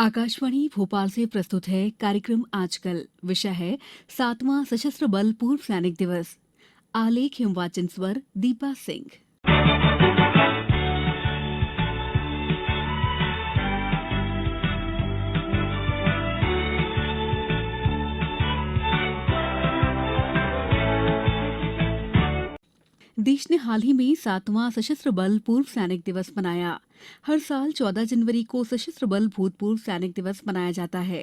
आकाशवाणी भोपाल से प्रस्तुत है कार्यक्रम आजकल। विषय है 7वां सशस्त्र बल पूर्व सैनिक दिवस। आलेख एवं वाचन स्वर दीपा सिंह। देश ने हाल ही में 7वां सशस्त्र बल पूर्व सैनिक दिवस मनाया। हर साल 14 जनवरी को सशस्त्र बल भूतपूर्व सैनिक दिवस मनाया जाता है।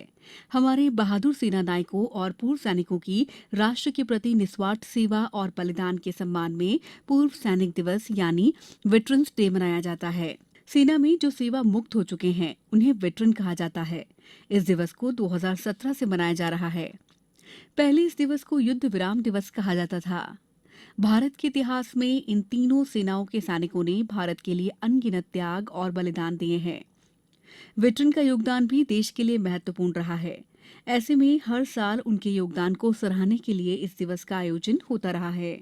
हमारे बहादुर सेना नायकों और पूर्व सैनिकों की राष्ट्र के प्रति निस्वार्थ सेवा और बलिदान के सम्मान में पूर्व सैनिक दिवस यानी वेटरन्स डे मनाया जाता है। सेना में जो सेवा मुक्त हो चुके हैं उन्हें वेटरन कहा जाता है। इस दिवस को 2017 से मनाया जा रहा है। पहले इस दिवस को युद्ध विराम दिवस कहा जाता था। भारत के इतिहास में इन तीनों सेनाओं के सैनिकों ने भारत के लिए अनगिनत त्याग और बलिदान दिए हैं। वेटरन का योगदान भी देश के लिए महत्वपूर्ण रहा है। ऐसे में हर साल उनके योगदान को सराहने के लिए इस दिवस का आयोजन होता रहा है।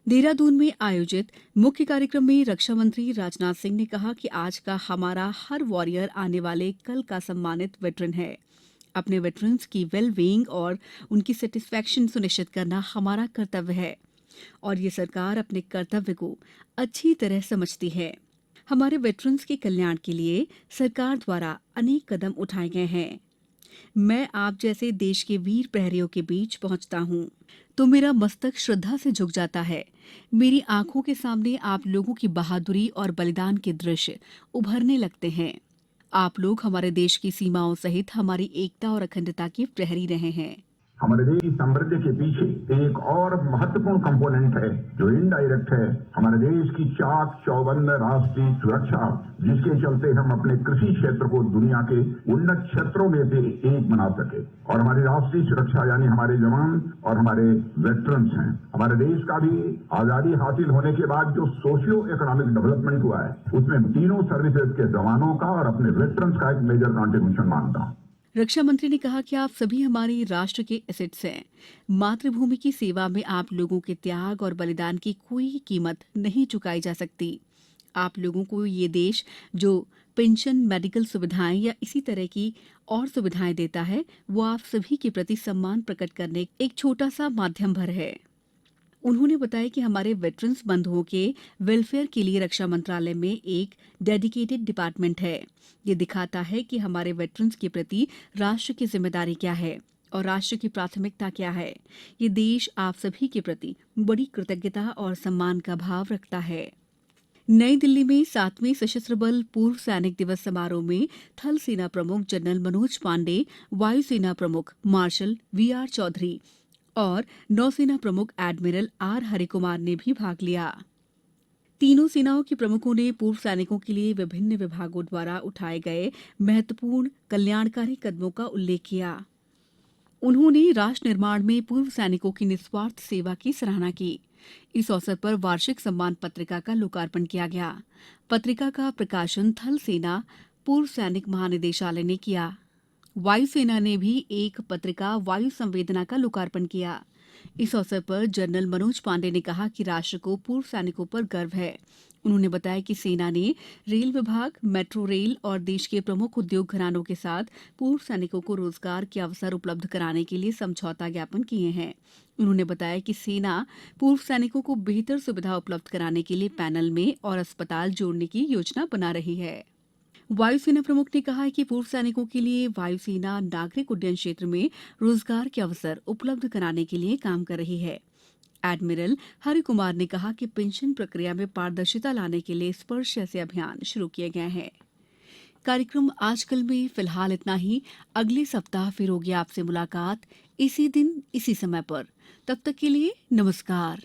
देहरादून में आयोजित मुख्य कार्यक्रम में रक्षा मंत्री राजनाथ सिंह ने कहा कि आज का हमारा हर वॉरियर आने वाले कल का सम्मानित वेटरन है। अपने वेटरन्स की वेल बीइंग और उनकी सेटिस्फैक्शन सुनिश्चित करना हमारा कर्तव्य है और ये सरकार अपने कर्तव्य को अच्छी तरह समझती है। हमारे वेटरन्स के कल्याण के लिए सरकार द्वारा अनेक कदम उठाए गए हैं। मैं आप जैसे देश के वीर प्रहरियों के बीच पहुंचता हूं तो मेरा मस्तक श्रद्धा से झुक जाता है। मेरी आंखों के सामने आप लोगों की बहादुरी और बलिदान के दृश्य उभरने लगते हैं। आप लोग हमारे देश की सीमाओं सहित हमारी एकता और अखंडता के प्रहरी रहे हैं। हमारे देश की समृद्धि के पीछे एक और महत्वपूर्ण कंपोनेंट है जो इनडायरेक्ट है हमारे देश की चाक चौबंद राष्ट्रीय सुरक्षा, जिसके चलते हम अपने कृषि क्षेत्र को दुनिया के उन्नत क्षेत्रों में से एक बना सके। और हमारी राष्ट्रीय सुरक्षा यानी हमारे जवान और हमारे वेटरन्स हैं। हमारे देश का भी आजादी हासिल होने के बाद जो सोशियो इकोनॉमिक डेवलपमेंट हुआ है उसमें तीनों सर्विसेज के जवानों का और अपने वेटरन्स का एक मेजर कॉन्ट्रीब्यूशन मानता हूँ। रक्षा मंत्री ने कहा कि आप सभी हमारे राष्ट्र के एसेट्स हैं। मातृभूमि की सेवा में आप लोगों के त्याग और बलिदान की कोई कीमत नहीं चुकाई जा सकती। आप लोगों को ये देश जो पेंशन, मेडिकल सुविधाएं या इसी तरह की और सुविधाएं देता है वो आप सभी के प्रति सम्मान प्रकट करने एक छोटा सा माध्यम भर है। उन्होंने बताया कि हमारे वेटरन्स बंधुओं के वेलफेयर के लिए रक्षा मंत्रालय में एक डेडिकेटेड डिपार्टमेंट है। ये दिखाता है कि हमारे वेटरन्स के प्रति राष्ट्र की जिम्मेदारी क्या है और राष्ट्र की प्राथमिकता क्या है। ये देश आप सभी के प्रति बड़ी कृतज्ञता और सम्मान का भाव रखता है। नई दिल्ली में 7वें सशस्त्र बल पूर्व सैनिक दिवस समारोह में थल सेना प्रमुख जनरल मनोज पांडे, वायुसेना प्रमुख मार्शल वीआर चौधरी और नौसेना प्रमुख एडमिरल आर हरिकुमार ने भी भाग लिया। तीनों सेनाओं के प्रमुखों ने पूर्व सैनिकों के लिए विभिन्न विभागों द्वारा उठाए गए महत्वपूर्ण कल्याणकारी कदमों का उल्लेख किया। उन्होंने राष्ट्र निर्माण में पूर्व सैनिकों की निस्वार्थ सेवा की सराहना की। इस अवसर पर वार्षिक सम्मान पत्रिका का लोकार्पण किया गया। पत्रिका का प्रकाशन थल सेना पूर्व सैनिक महानिदेशालय ने किया। वायुसेना ने भी एक पत्रिका वायु संवेदना का लोकार्पण किया। इस अवसर पर जनरल मनोज पांडे ने कहा कि राष्ट्र को पूर्व सैनिकों पर गर्व है। उन्होंने बताया कि सेना ने रेल विभाग, मेट्रो रेल और देश के प्रमुख उद्योग घरानों के साथ पूर्व सैनिकों को रोजगार के अवसर उपलब्ध कराने के लिए समझौता ज्ञापन किए हैं। उन्होंने बताया कि सेना पूर्व सैनिकों को बेहतर सुविधा उपलब्ध कराने के लिए पैनल में और अस्पताल जोड़ने की योजना बना रही है। वायुसेना प्रमुख ने कहा है कि पूर्व सैनिकों के लिए वायुसेना नागरिक उड्डयन क्षेत्र में रोजगार के अवसर उपलब्ध कराने के लिए काम कर रही है। एडमिरल हरि कुमार ने कहा कि पेंशन प्रक्रिया में पारदर्शिता लाने के लिए स्पर्श जैसे अभियान शुरू किए गए हैं। कार्यक्रम आजकल में फिलहाल इतना ही। अगले सप्ताह फिर होगी आपसे मुलाकात इसी दिन इसी समय पर। तब तक के लिए नमस्कार।